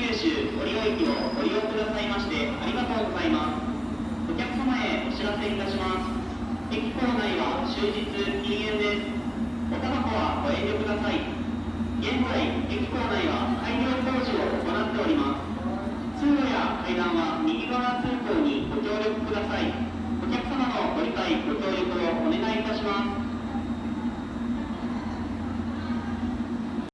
九州ご利用駅をご利用くださいましてありがとうございます。お客様へお知らせいたします。駅構内は終日禁煙です。おタバコはご遠慮ください。現在、駅構内は改良工事を行っております。通路や階段は右側通行にご協力ください。お客様のご理解、ご協力をお願いいたします。